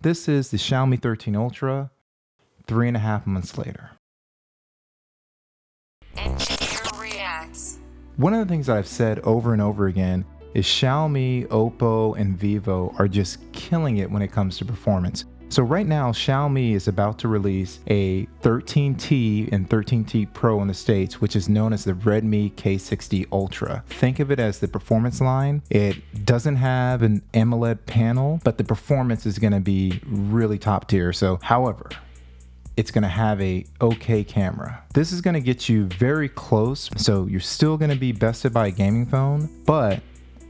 This is the Xiaomi 13 Ultra, 3.5 months later. Engineer reacts. One of the things that I've said over and over again is Xiaomi, OPPO, and Vivo are just killing it when it comes to performance. So right now, Xiaomi is about to release a 13T and 13T Pro in the States, which is known as the Redmi K60 Ultra. Think of it as the performance line. It doesn't have an AMOLED panel, but the performance is gonna be really top tier. So, however, it's gonna have a okay camera. This is gonna get you very close. So you're still gonna be bested by a gaming phone, but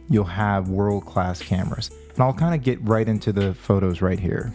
you'll have world-class cameras. And I'll kind of get right into the photos right here.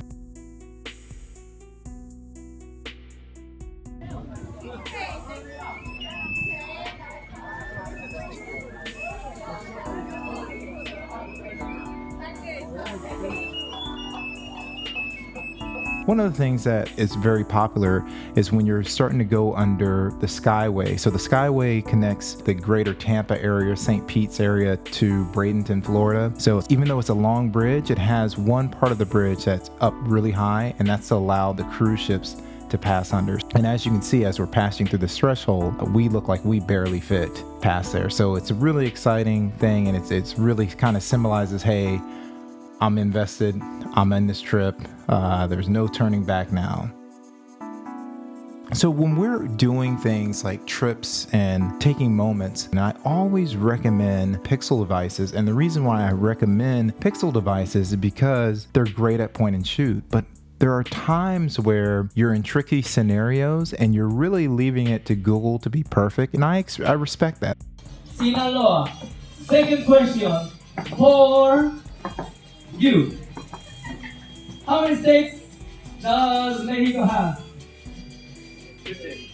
One of the things that is very popular is when you're starting to go under the Skyway. So the Skyway connects the greater Tampa area, St. Pete's area to Bradenton, Florida. So even though it's a long bridge, it has one part of the bridge that's up really high, and that's to allow the cruise ships to pass under. And as you can see, as we're passing through this threshold, we look like we barely fit past there. So it's a really exciting thing, and it's really kind of symbolizes, hey, I'm invested, I'm in this trip, there's no turning back now. So when we're doing things like trips and taking moments, and I always recommend Pixel devices, and the reason why I recommend Pixel devices is because they're great at point and shoot, but there are times where you're in tricky scenarios and you're really leaving it to Google to be perfect, and I respect that. Sinaloa. Second question for you. How many states does Mexico have? 15.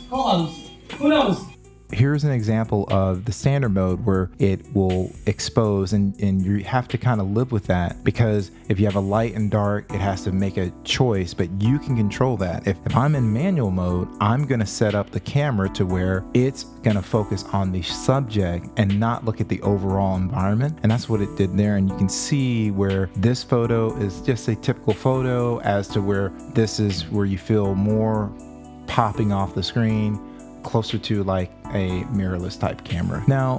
Close. Who knows? Here's an example of the standard mode where it will expose, and you have to kind of live with that, because if you have a light and dark, it has to make a choice, but you can control that. If I'm in manual mode, I'm going to set up the camera to where it's going to focus on the subject and not look at the overall environment. And that's what it did there. And you can see where this photo is just a typical photo, as to where this is where you feel more popping off the screen, closer to like a mirrorless type camera. Now,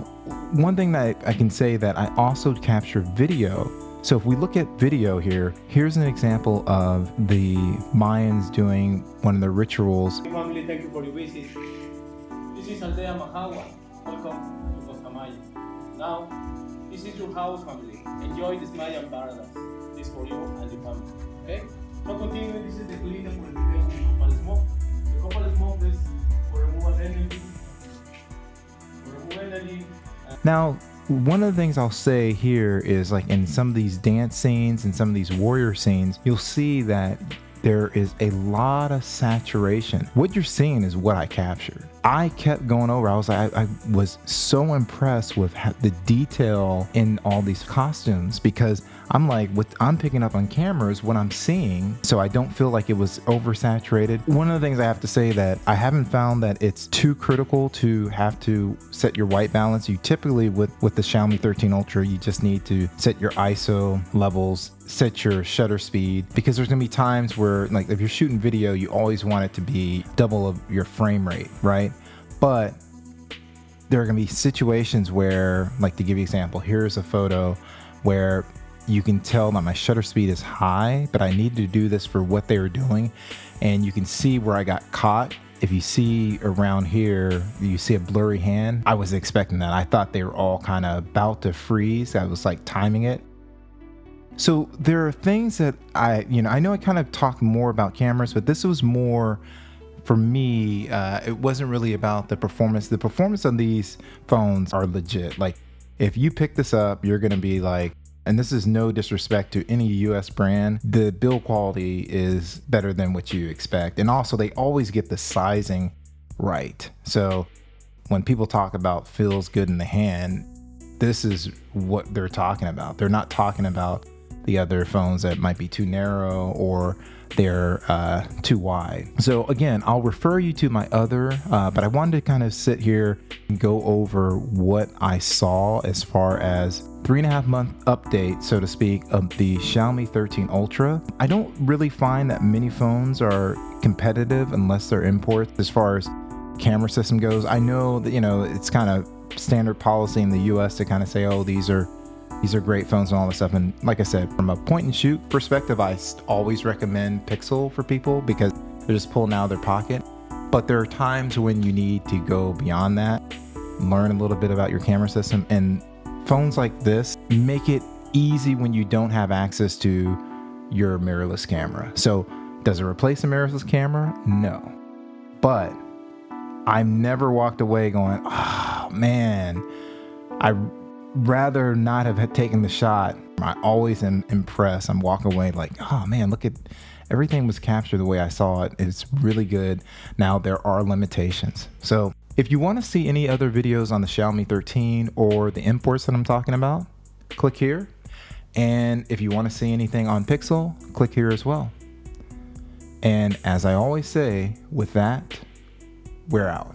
one thing that I can say that I also capture video. So if we look at video here, here's an example of the Mayans doing one of their rituals. Family, thank you for your visit. This is Aldea Mahawa. Welcome to Costa Maya. Now, this is your house, family. Enjoy this Mayan paradise. This for you and your family. Okay? So continue. This is the cleaner for the copal smoke. The copal smoke is for removal energy. Now, one of the things I'll say here is, like, in some of these dance scenes and some of these warrior scenes, you'll see that there is a lot of saturation. What you're seeing is what I captured. I kept going over. I was so impressed with the detail in all these costumes, because I'm like, what I'm picking up on camera is what I'm seeing, so I don't feel like it was oversaturated. One of the things I have to say that I haven't found that it's too critical to have to set your white balance. You typically, with the Xiaomi 13 Ultra, you just need to set your ISO levels, set your shutter speed, because there's gonna be times where, like, if you're shooting video, you always want it to be double of your frame rate, right? But there are gonna be situations where, like, to give you an example, here's a photo where you can tell that my shutter speed is high, but I need to do this for what they were doing. And you can see where I got caught. If you see around here, you see a blurry hand. I was expecting that. I thought they were all kind of about to freeze. I was like timing it. So there are things that I know I kind of talked more about cameras, but this was more for me. It wasn't really about the performance. The performance of these phones are legit. Like, if you pick this up, you're going to be like, and this is no disrespect to any US brand, the build quality is better than what you expect. And also, they always get the sizing right. So when people talk about feels good in the hand, this is what they're talking about. They're not talking about the other phones that might be too narrow, or they're too wide. So again, I'll refer you to my other, but I wanted to kind of sit here and go over what I saw as far as 3.5 month update, so to speak, of the Xiaomi 13 Ultra. I don't really find that many phones are competitive unless they're imports as far as camera system goes. I know that, you know, it's kind of standard policy in the US to kind of say, oh, these are great phones and all this stuff. And like I said, from a point and shoot perspective, I always recommend Pixel for people because they're just pulling out of their pocket. But there are times when you need to go beyond that, learn a little bit about your camera system, and phones like this make it easy when you don't have access to your mirrorless camera. So does it replace a mirrorless camera? No. But I've never walked away going, oh man, I'd rather not have taken the shot. I always am impressed. I'm walking away like, oh man, look at everything was captured the way I saw it. It's really good. Now there are limitations. So if you want to see any other videos on the Xiaomi 13 or the imports that I'm talking about, click here. And if you want to see anything on Pixel, click here as well. And as I always say, with that, we're out.